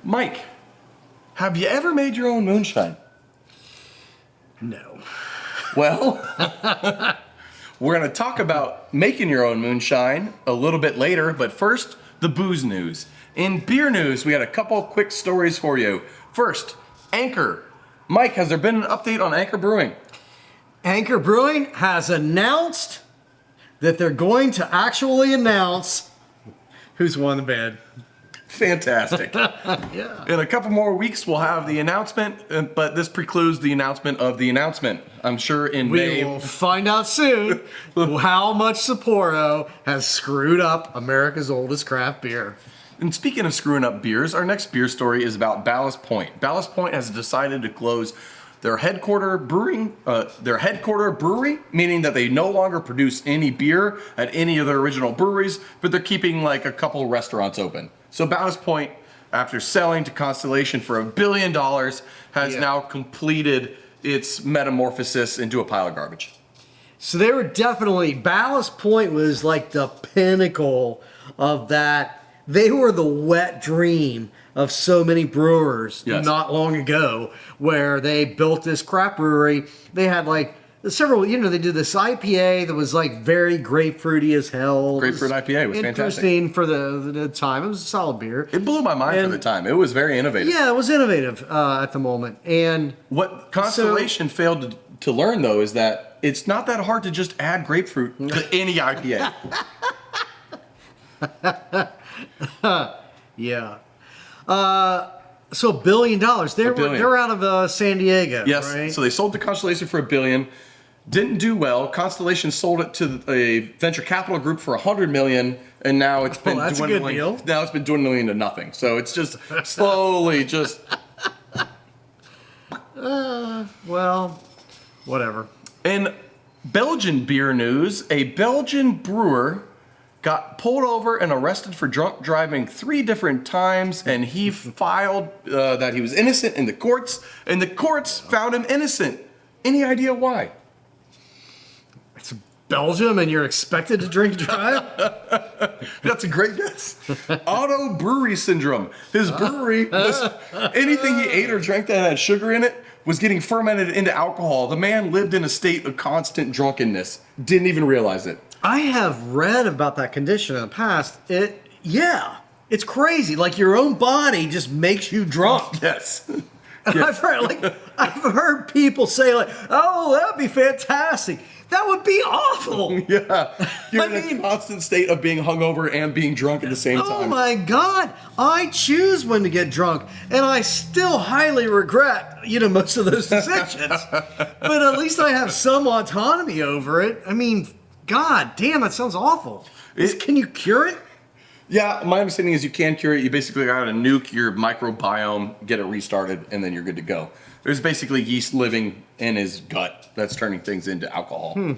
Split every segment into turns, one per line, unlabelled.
Mike, have you ever made your own moonshine?
No.
Well, we're going to talk about making your own moonshine a little bit later, but first, the booze news. In beer news, we had a couple quick stories for you. First, Anchor. Mike, has there been an update on Anchor Brewing?
Anchor Brewing has announced that they're going to actually announce who's won the bid.
Fantastic.
Yeah.
In a couple more weeks, we'll have the announcement, but this precludes the announcement of the announcement. I'm sure in May.
We will find out soon how much Sapporo has screwed up America's oldest craft beer.
And speaking of screwing up beers, our next beer story is about Ballast Point. Ballast Point has decided to close their headquarter brewery, meaning that they no longer produce any beer at any of their original breweries, but they're keeping like a couple restaurants open. So Ballast Point, after selling to Constellation for $1 billion, has now completed its metamorphosis into a pile of garbage.
So they were definitely, Ballast Point was like the pinnacle of that. They were the wet dream of so many brewers not long ago, where they built this craft brewery. They had like several, they did this IPA that was like very grapefruity as hell.
Grapefruit IPA was fantastic.
Interesting for the time. It was a solid beer.
It blew my mind for the time. It was very innovative.
Yeah, it was innovative at the moment. And
what Constellation failed to learn, though, is that it's not that hard to just add grapefruit to any IPA.
Yeah. So $1 billion. They're out of San Diego.
Yes.
Right?
So they sold to Constellation for $1 billion. Didn't do well. Constellation sold it to a venture capital group for $100 million, and now it's been
that's
dwindling.
a good deal.
Now it's been dwindling into nothing. So it's just slowly just.
Well, whatever.
In Belgian beer news, a Belgian brewer got pulled over and arrested for drunk driving 3 different times, and he filed that he was innocent in the courts, and the courts found him innocent. Any idea why?
It's Belgium, and you're expected to drink and drive?
That's a great guess. Auto-brewery syndrome. His brewery was anything he ate or drank that had sugar in it was getting fermented into alcohol. The man lived in a state of constant drunkenness. Didn't even realize it.
I have read about that condition in the past. It's crazy. Like your own body just makes you drunk.
Yes.
And
Yes.
I've heard people say like, "Oh, that'd be fantastic." That would be awful.
Yeah. You're in a constant state of being hungover and being drunk at the same time.
Oh my God. I choose when to get drunk, and I still highly regret, most of those decisions. But at least I have some autonomy over it. I mean, God damn, that sounds awful. Can you cure it?
Yeah, my understanding is you can cure it. You basically got to nuke your microbiome, get it restarted, and then you're good to go. There's basically yeast living in his gut that's turning things into alcohol.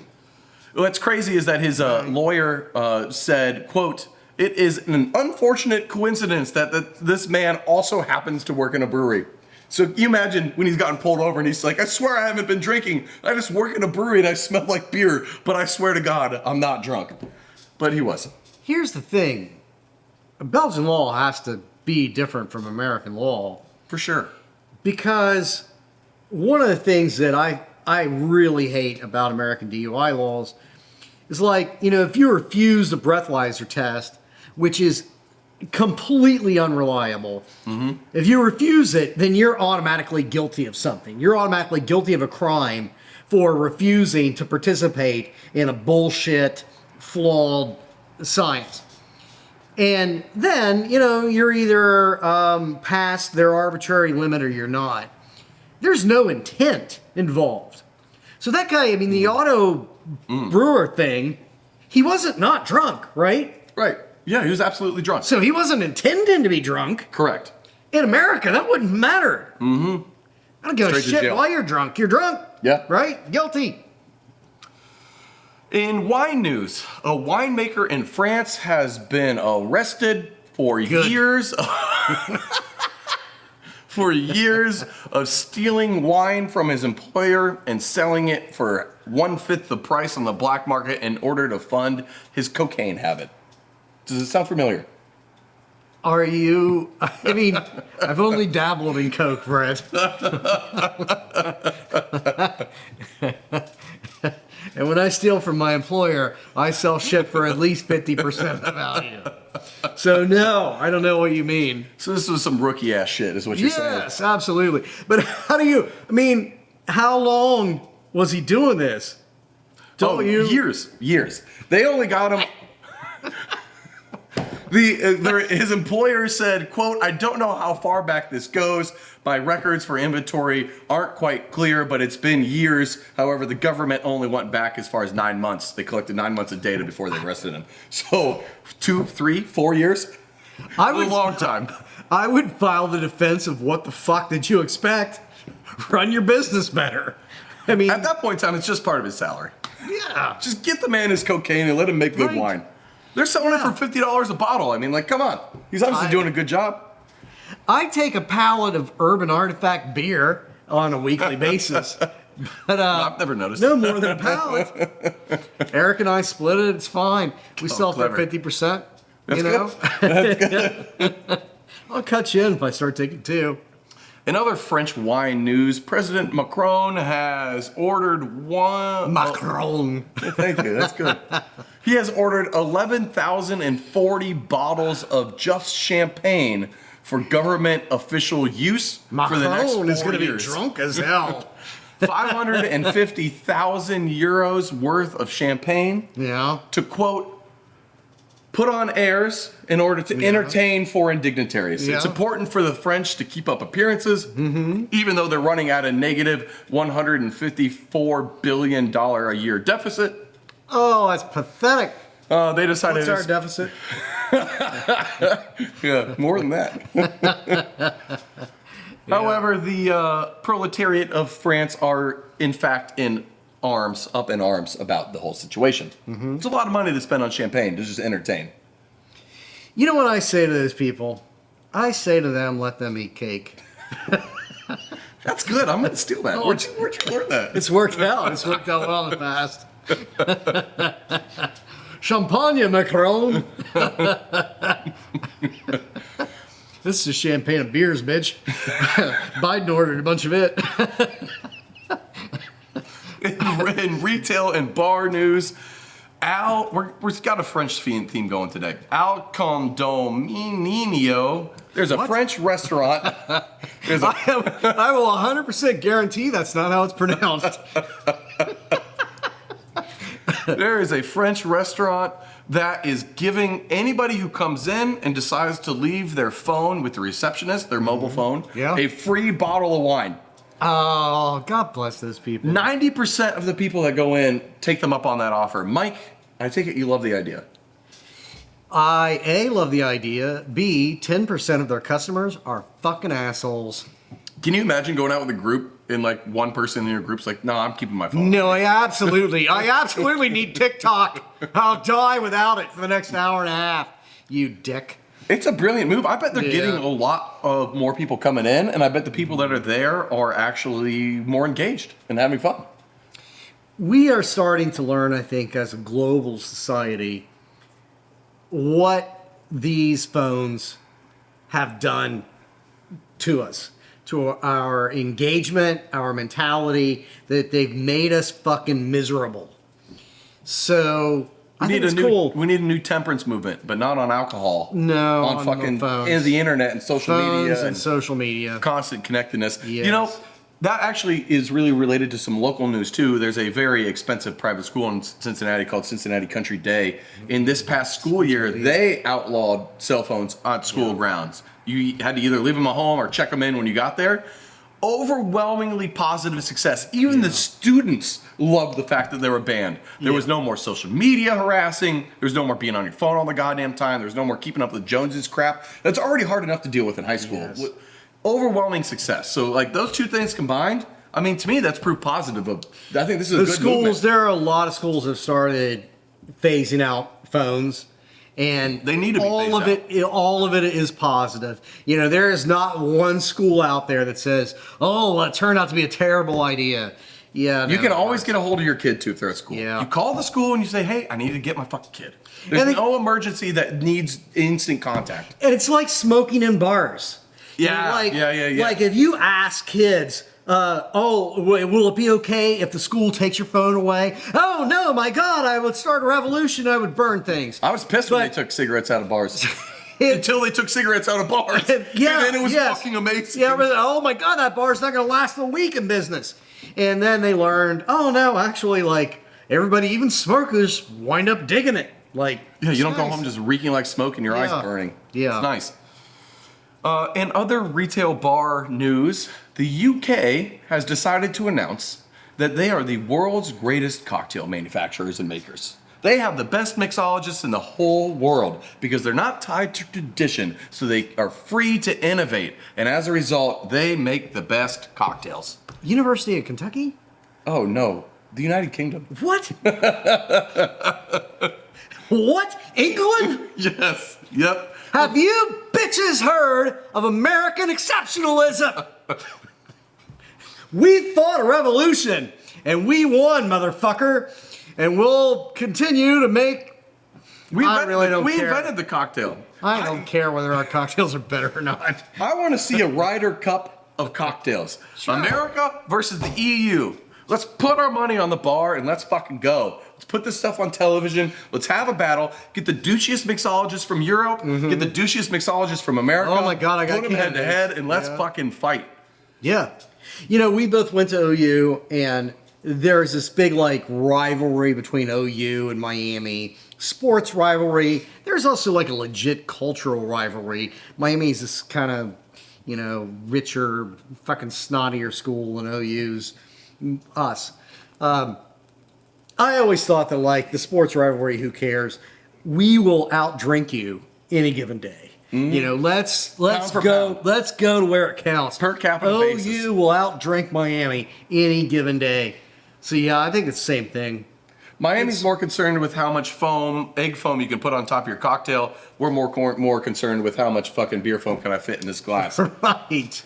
What's crazy is that his lawyer said, quote, "It is an unfortunate coincidence that this man also happens to work in a brewery." So you imagine when he's gotten pulled over and he's like, "I swear I haven't been drinking. I just work in a brewery and I smell like beer, but I swear to God, I'm not drunk." But he wasn't.
Here's the thing. Belgian law has to be different from American law.
For sure.
Because one of the things that I really hate about American DUI laws is like, if you refuse the breathalyzer test, which is completely unreliable, if you refuse it, then you're automatically guilty of something. You're automatically guilty of a crime for refusing to participate in a bullshit, flawed science. And then, you're either past their arbitrary limit or you're not. There's no intent involved. So that guy, the auto brewer thing, he wasn't not drunk, right?
Right. Yeah, he was absolutely drunk.
So he wasn't intending to be drunk.
Correct.
In America, that wouldn't matter. I don't give a shit why you're drunk. You're drunk.
Yeah.
Right? Guilty.
In wine news, a winemaker in France has been arrested for years of stealing wine from his employer and selling it for 1/5 the price on the black market in order to fund his cocaine habit. Does it sound familiar?
Are you? I mean, I've only dabbled in Coke, Brett. And when I steal from my employer, I sell shit for at least 50% the value. So no, I don't know what you mean.
So this was some rookie ass shit, is what you're saying?
Yes, absolutely. But how do you? I mean, how long was he doing this?
Years. They only got him. His employer said, quote, "I don't know how far back this goes. My records for inventory aren't quite clear, but it's been years. However, the government only went back as far as 9 months. They collected 9 months of data before they arrested him. So 2, 3, 4 years? A long time.
I would file the defense of what the fuck did you expect? Run your business better. I mean,
At that point in time, it's just part of his salary.
yeah.
Just get the man his cocaine and let him make good
Right.
wine. They're selling it for $50 a bottle. I mean, like, come on. He's obviously doing a good job.
I take a pallet of Urban Artifact beer on a weekly basis. But
I've never noticed.
no more than a pallet. Eric and I split it. It's fine. We sell it for
clever.
50%.
That's
you know?
good.
I'll cut you in if I start taking 2.
In other French wine news, President Macron has ordered one...
Macron.
Thank you. That's good. He has ordered 11,040 bottles of just champagne for government official use for the next 4
Macron is going to be
years.
drunk as hell.
550,000 euros worth of champagne
Yeah.
to, quote, put on airs in order to entertain foreign dignitaries.
Yeah.
It's important for the French to keep up appearances, even though they're running at a negative $154 billion a year deficit.
Oh, that's pathetic.
They decided
What's our deficit?
yeah, more than that. However, the proletariat of France are, in fact, up in arms about the whole situation. It's a lot of money to spend on champagne to just entertain.
You know what I say to those people? I say to them, let them eat cake.
That's good. I'm going to steal that. Where'd you learn that?
It's worked out. It's worked out well in the past. Champagne, Macron. This is champagne and beers, bitch. Biden ordered a bunch of it.
In retail and bar news, we've got a French theme going today. Al Condominio. There's a French restaurant.
I will 100% guarantee that's not how it's pronounced.
There is a French restaurant that is giving anybody who comes in and decides to leave their phone with the receptionist, their mobile phone, a free bottle of wine.
Oh, God bless those people.
90% of the people that go in take them up on that offer. Mike, I take it you love the idea.
I, A, love the idea. B, 10% of their customers are fucking assholes.
Can you imagine going out with a group and like one person in your group's like, no, I'm keeping my phone.
No, I absolutely need TikTok. I'll die without it for the next hour and a half. You dick.
It's a brilliant move. I bet they're getting a lot of more people coming in, and I bet the people that are there are actually more engaged and having fun.
We are starting to learn, I think, as a global society, what these phones have done to us, to our engagement, our mentality, that they've made us fucking miserable. So I think it's cool.
We need a new temperance movement, but not on alcohol.
No,
on fucking
phones.
the internet and social media
and social media.
Constant connectedness.
Yes.
You know, that actually is really related to some local news too. There's a very expensive private school in Cincinnati called Cincinnati Country Day. In this past school year, they outlawed cell phones on school grounds. You had to either leave them at home or check them in when you got there. Overwhelmingly positive success. Even the students loved the fact that they were banned. There was no more social media harassing. There was no more being on your phone all the goddamn time. There was no more keeping up with Joneses crap. That's already hard enough to deal with in high school.
Yes.
Overwhelming success. So like those two things combined, I mean, to me, that's proof positive of, I think this is a good movement.
There are a lot of schools that have started phasing out phones. And
they need to be
all of it is positive. You know, there is not one school out there that says, "Oh, well, it turned out to be a terrible idea." Yeah,
You
no,
can
it
always
works.
get a hold of your kid too if they're at school.
Yeah.
You call the school and you say, hey, I need to get my fucking kid. There's
And they-
no emergency that needs instant contact.
And it's like smoking in bars.
Yeah,
like,
yeah.
Like if you ask kids, will it be okay if the school takes your phone away? Oh no, my God! I would start a revolution. I would burn things.
I was pissed when
But-
they took cigarettes out of bars. Until they took cigarettes out of bars.
Yeah,
and then it was
yes.
fucking amazing.
Yeah, but, oh my God, that bar's not going to last a week in business. And then they learned, oh no, actually, like everybody, even smokers, wind up digging it. Like,
Yeah, you don't
it's
go
nice.
home just reeking like smoke and your eyes
Yeah.
burning.
Yeah.
It's nice. In other retail bar news, the UK has decided to announce that they are the world's greatest cocktail manufacturers and makers. They have the best mixologists in the whole world because they're not tied to tradition, so they are free to innovate. And as a result, they make the best cocktails.
University of Kentucky?
Oh no, the United Kingdom.
What? What? England?
Yes, yep.
Have you bitches heard of American exceptionalism? We fought a revolution and we won, motherfucker. And we'll continue to make.
We
care.
invented the cocktail.
I don't care whether our cocktails are better or not.
I want to see a Ryder Cup of cocktails.
Sure.
America versus the EU. Let's put our money on the bar and let's fucking go. Let's put this stuff on television. Let's have a battle. Get the douchiest mixologists from Europe. Get the douchiest mixologists from America.
Oh my God, I got
Put them head to
candidates.
head and let's
Yeah.
fucking fight.
Yeah. You know, we both went to OU, and there's this big, like, rivalry between OU and Miami. Sports rivalry. There's also, like, a legit cultural rivalry. Miami's this kind of, you know, richer, fucking snottier school than OU's us. I always thought that, like, the sports rivalry, who cares? We will outdrink you any given day. You know, let's
Pound for
go.
pound.
Let's go to where it counts.
Per capita
OU
basis.
will outdrink Miami any given day. So yeah, I think it's the same thing.
Miami's more concerned with how much foam, egg foam you can put on top of your cocktail. We're more concerned with how much fucking beer foam can I fit in this glass.
Right.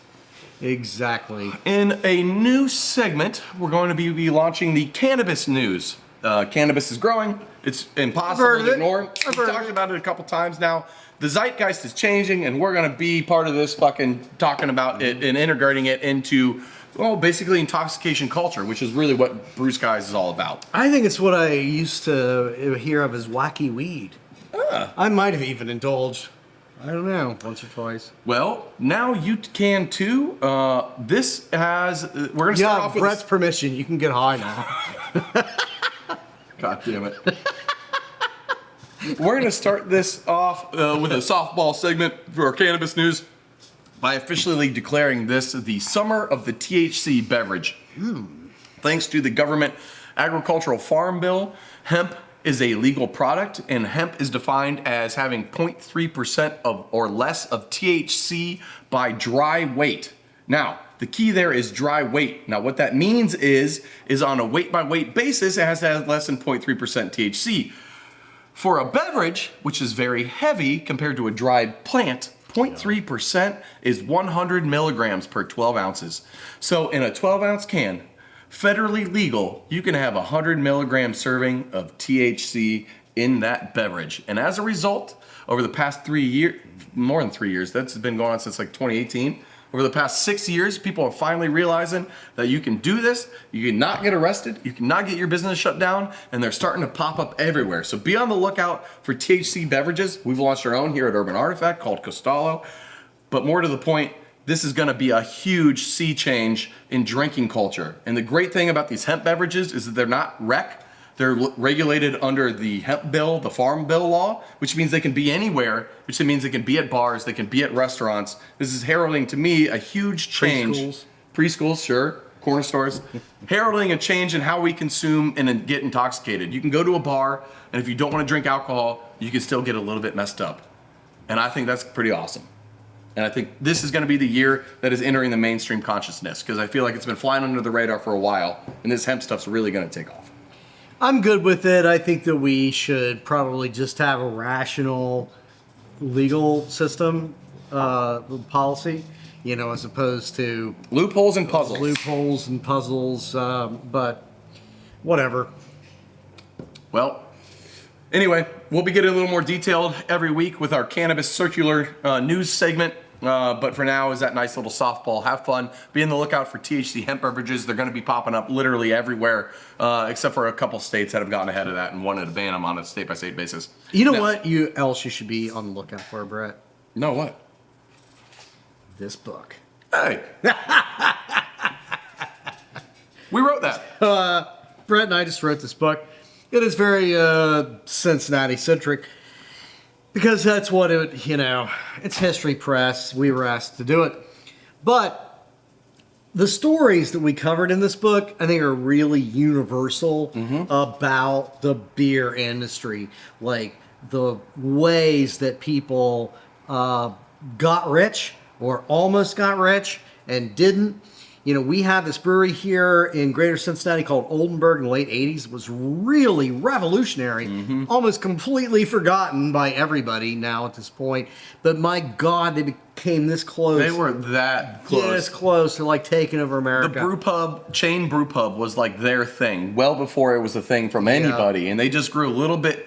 Exactly.
In a new segment, we're going to be launching the cannabis news. Cannabis is growing. It's
I've
impossible
heard of
to
it.
ignore.
I've
We've
heard of
talked
it.
about it a couple times now. The zeitgeist is changing, and we're going to be part of this fucking talking about it and integrating it into, well, basically intoxication culture, which is really what Brew Skies is all about.
I think it's what I used to hear of as wacky weed. I might have even indulged. I don't know, once or twice.
Well, now you can too. This has, we're going to start
Yeah,
off with
Brett's permission. You can get high now.
God damn it. We're going to start this off with a softball segment for our cannabis news by officially declaring this the summer of the THC beverage. Thanks to the government agricultural farm bill, hemp is a legal product, and hemp is defined as having 0.3% of or less of THC by dry weight. Now, the key there is dry weight. Now, what that means is on a weight by weight basis, it has to have less than 0.3% THC. For a beverage, which is very heavy compared to a dried plant, 0.3% is 100 milligrams per 12 ounces. So in a 12-ounce can, federally legal, you can have a 100 milligram serving of THC in that beverage. And as a result, over the past 3 years, more than 3 years, that's been going on since like 2018, over the past 6 years, people are finally realizing that you can do this, you can not get arrested, you cannot get your business shut down, and they're starting to pop up everywhere. So be on the lookout for THC beverages. We've launched our own here at Urban Artifact called Costello. But more to the point, this is gonna be a huge sea change in drinking culture. And the great thing about these hemp beverages is that they're not rec. They're regulated under the hemp bill, the farm bill law, which means they can be anywhere, which means they can be at bars, they can be at restaurants. This is heralding to me a huge change.
Preschools.
Preschools, sure. Corner stores. Heralding a change in how we consume and get intoxicated. You can go to a bar, and if you don't want to drink alcohol, you can still get a little bit messed up. And I think that's pretty awesome. And I think this is going to be the year that is entering the mainstream consciousness, because I feel like it's been flying under the radar for a while, and this hemp stuff's really going to take off.
I'm good with it. I think that we should probably just have a rational legal system policy, as opposed to
Loopholes and puzzles.
loopholes and puzzles. But whatever.
Well, anyway, we'll be getting a little more detailed every week with our cannabis circular news segment. But for now, is that nice little softball. Have fun. Be on the lookout for THC hemp beverages. They're going to be popping up literally everywhere, except for a couple states that have gotten ahead of that and wanted to ban them on a state-by-state basis.
You know what else you should be on the lookout for, Brett?
No, what?
This book.
Hey. We wrote that.
Brett and I just wrote this book. It is very Cincinnati-centric because that's what it's History Press. We were asked to do it. But the stories that we covered in this book, I think, are really universal about the beer industry. Like the ways that people got rich or almost got rich and didn't. We had this brewery here in Greater Cincinnati called Oldenburg in the late 80s. It was really revolutionary, almost completely forgotten by everybody now at this point. But my God, they became this close.
They were that close.
This close to taking over America.
The chain brew pub was like their thing well before it was a thing from anybody. And they just grew a little bit,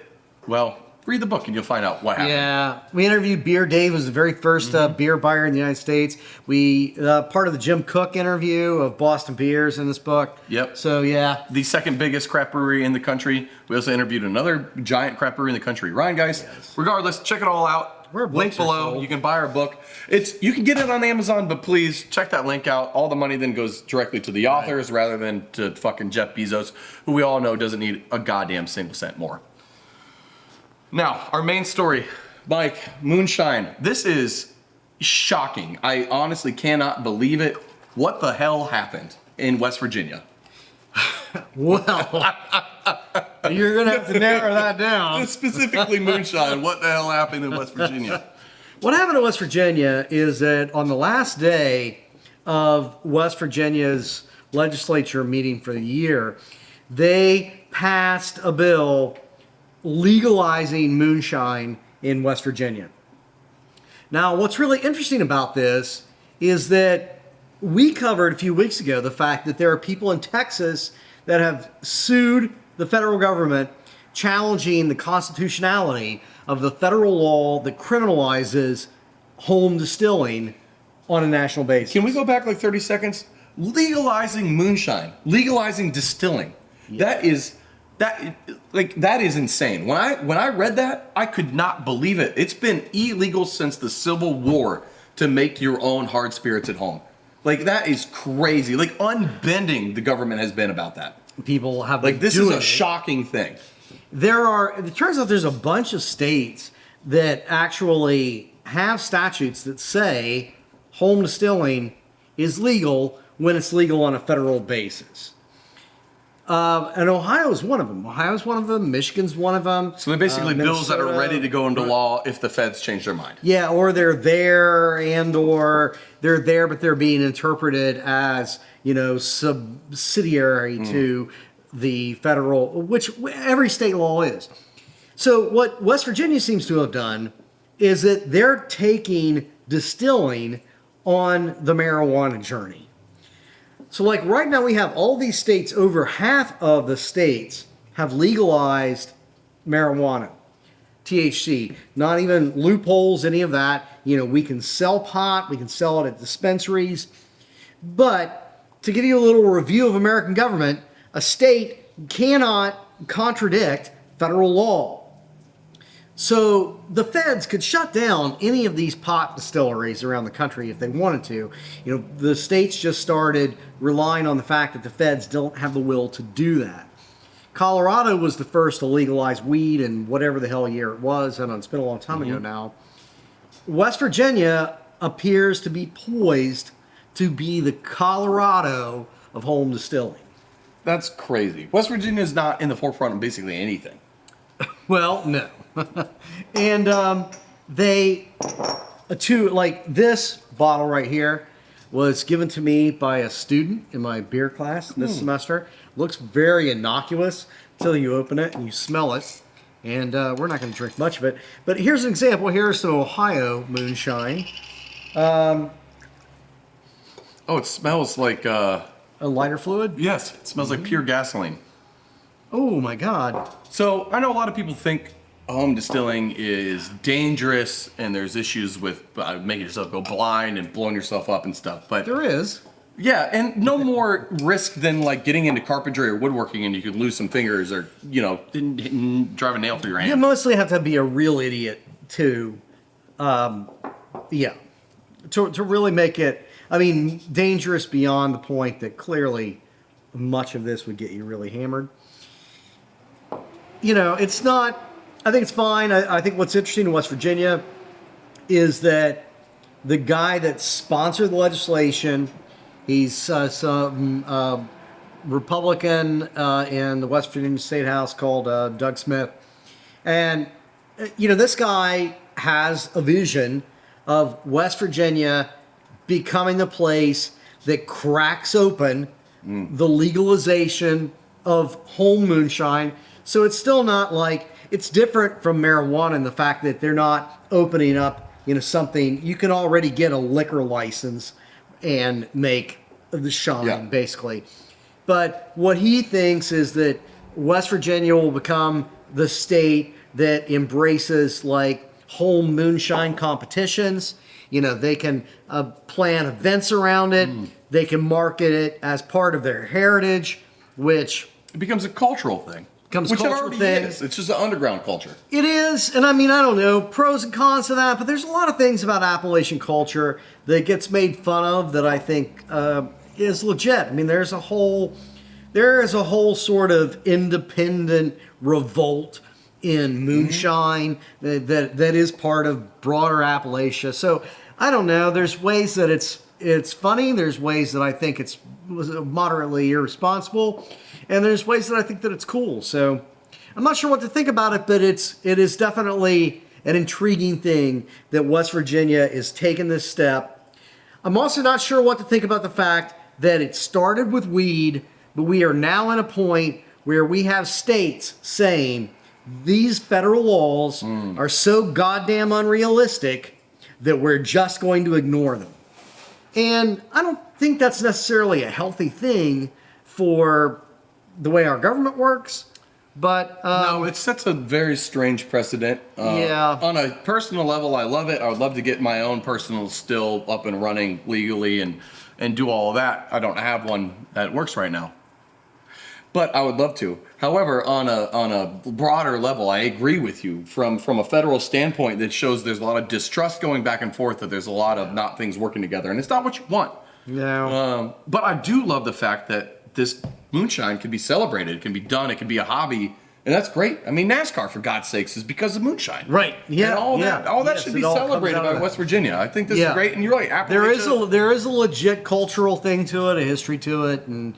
read the book and you'll find out what happened.
Yeah, we interviewed Beer Dave, who was the very first beer buyer in the United States. We part of the Jim Cook interview of Boston Beers in this book.
Yep.
So yeah,
the second biggest craft brewery in the country. We also interviewed another giant craft brewery in the country, Ryan, guys.
Yes.
Regardless, check it all out. Link below.
Sold.
You can buy our book. You can get it on Amazon, but please check that link out. All the money then goes directly to the authors rather than to fucking Jeff Bezos, who we all know doesn't need a goddamn single cent more. Now, our main story, Mike, Moonshine. This is shocking. I honestly cannot believe it. What the hell happened in West Virginia?
Well, you're going to have to narrow that down.
Specifically Moonshine. What the hell happened in West Virginia?
What happened in West Virginia is that on the last day of West Virginia's legislature meeting for the year, they passed a bill legalizing moonshine in West Virginia. Now, what's really interesting about this is that we covered a few weeks ago the fact that there are people in Texas that have sued the federal government challenging the constitutionality of the federal law that criminalizes home distilling on a national basis.
Can we go back 30 seconds? Legalizing moonshine, legalizing distilling. Yeah. That is insane. When I read that, I could not believe it. It's been illegal since the Civil War to make your own hard spirits at home. That is crazy. Unbending the government has been about that.
People have
this is a shocking thing.
It turns out there's a bunch of states that actually have statutes that say home distilling is legal when it's legal on a federal basis. And Ohio's one of them. Michigan's one of them.
So they're basically bills that are ready to go into law if the feds change their mind.
Yeah, or they're there or they're there, but they're being interpreted as, subsidiary to the federal, which every state law is. So what West Virginia seems to have done is that they're taking distilling on the marijuana journey. So right now we have all these states, over half of the states have legalized marijuana, THC, not even loopholes, any of that. We can sell pot, we can sell it at dispensaries. But to give you a little review of American government, a state cannot contradict federal law. So the feds could shut down any of these pot distilleries around the country if they wanted to. The states just started relying on the fact that the feds don't have the will to do that. Colorado was the first to legalize weed in whatever the hell year it was, and it's been a long time ago now. West Virginia appears to be poised to be the Colorado of home distilling.
That's crazy. West Virginia is not in the forefront of basically anything.
Well, no. And this bottle right here was given to me by a student in my beer class this semester. Looks very innocuous until you open it and you smell it. And we're not going to drink much of it. But here's an example. Here's some Ohio Moonshine.
Oh, it smells like,
A lighter fluid?
yes, it smells like pure gasoline.
Oh my God.
So I know a lot of people think home distilling is dangerous and there's issues with making yourself go blind and blowing yourself up and stuff. But
There is.
yeah, and no more risk than like getting into carpentry or woodworking and you could lose some fingers or, drive a nail through your
You
hand.
mostly have to be a real idiot to, yeah, to really make it, I mean, dangerous beyond the point that clearly much of this would get you really hammered. It's not, I think it's fine. I think what's interesting in West Virginia is that the guy that sponsored the legislation, he's some Republican in the West Virginia State House called Doug Smith. And, this guy has a vision of West Virginia becoming the place that cracks open the legalization of home moonshine. So it's still not like, it's different from marijuana in the fact that they're not opening up, something. You can already get a liquor license and make the shine, basically. But what he thinks is that West Virginia will become the state that embraces like home moonshine competitions. They can plan events around it. They can market it as part of their heritage, which
It becomes a cultural thing.
Becomes
which
cultural
it already
thing.
is. It's just an underground culture.
it is. And I mean, I don't know, pros and cons to that, but there's a lot of things about Appalachian culture that gets made fun of that I think is legit. I mean, there is a whole sort of independent revolt in moonshine that is part of broader Appalachia. So I don't know. There's ways that it's funny. There's ways that I think it's moderately irresponsible, and there's ways that I think that it's cool. So I'm not sure what to think about it, but it is definitely an intriguing thing that West Virginia is taking this step. I'm also not sure what to think about the fact that it started with weed, but we are now at a point where we have states saying these federal laws are so goddamn unrealistic that we're just going to ignore them. And I don't think that's necessarily a healthy thing for the way our government works, but
No, it sets a very strange precedent.
Yeah.
On a personal level, I love it. I would love to get my own personal still up and running legally and do all of that. I don't have one that works right now, but I would love to. However, on a broader level, I agree with you from a federal standpoint that shows there's a lot of distrust going back and forth, that there's a lot of not things working together, and it's not what you want.
no.
But I do love the fact that this moonshine can be celebrated, it can be done, it can be a hobby, and that's great. I mean, NASCAR, for God's sakes, is because of moonshine.
Right. Yeah.
And all
yeah.
that
Yes,
should
it
be
all comes
celebrated
out of
by
that.
West Virginia. I think this
Yeah.
is great, and you're right.
There is
Appalachia-
a legit cultural thing to it, a history to it, and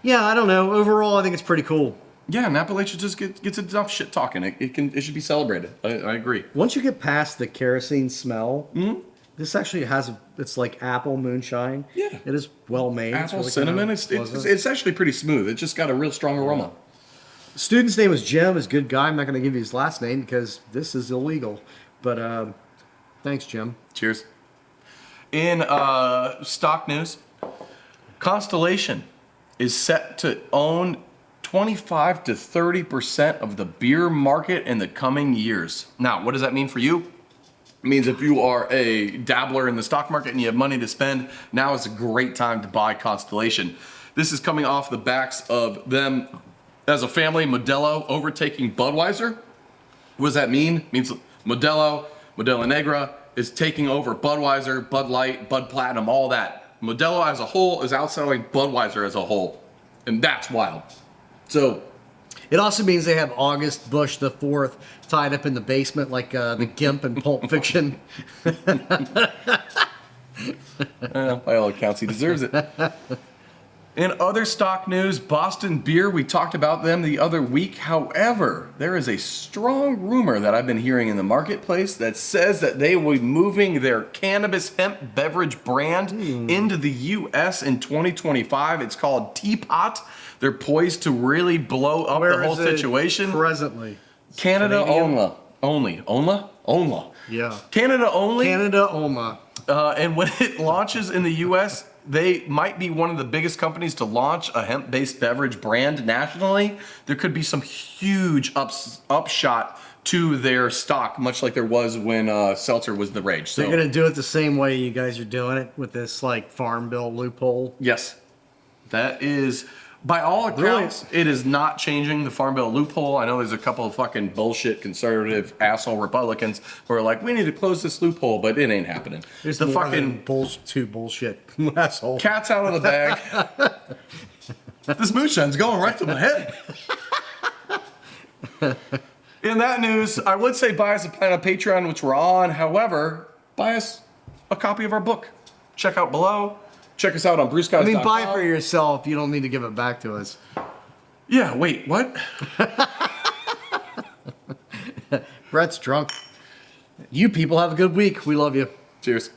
yeah, I don't know. Overall, I think it's pretty cool.
Yeah, and Appalachia just gets enough shit talking. It should be celebrated. I agree.
Once you get past the kerosene smell, this actually it's like apple moonshine.
Yeah.
It is well made. It's
Apple,
really
cinnamon,
kind of pleasant.
it's actually pretty smooth. It just got a real strong aroma.
Student's name was Jim. He's a good guy. I'm not going to give you his last name because this is illegal. But thanks, Jim.
Cheers. In stock news, Constellation is set to own 25 to 30% of the beer market in the coming years. Now, what does that mean for you? It means if you are a dabbler in the stock market and you have money to spend, now is a great time to buy Constellation. This is coming off the backs of them as a family, Modelo overtaking Budweiser. What does that mean? It means Modelo Negra is taking over Budweiser, Bud Light, Bud Platinum, all that. Modelo as a whole is outselling Budweiser as a whole. And that's wild. So,
It also means they have August Bush the Fourth tied up in the basement like the Gimp in Pulp Fiction.
by all accounts, he deserves it. In other stock news, Boston Beer, we talked about them the other week. However, there is a strong rumor that I've been hearing in the marketplace that says that they will be moving their cannabis hemp beverage brand into the U.S. in 2025. It's called Teapot. They're poised to really blow up
Where
the whole
is it
situation.
presently?
Canada
Canadian?
only. Yeah.
Canada, Oma.
And when it launches in the U.S., they might be one of the biggest companies to launch a hemp-based beverage brand nationally. There could be some huge upshot to their stock, much like there was when seltzer was the rage. So
They're going to do it the same way you guys are doing it with this like farm bill loophole.
yes, that is, by all accounts, it is not changing the farm bill loophole. I know there's a couple of fucking bullshit conservative asshole Republicans who are like, we need to close this loophole, but it ain't happening.
There's
the
more
fucking
than two bullshit asshole.
cat's out of the bag. This moonshine's going right to my head. In that news, I would say buy us a plan on Patreon, which we're on. However, buy us a copy of our book. Check out below. Check us out on brewscotch.com.
I mean, buy it for yourself. You don't need to give it back to us.
Yeah, wait, what?
Brett's drunk. You people have a good week. We love you.
Cheers.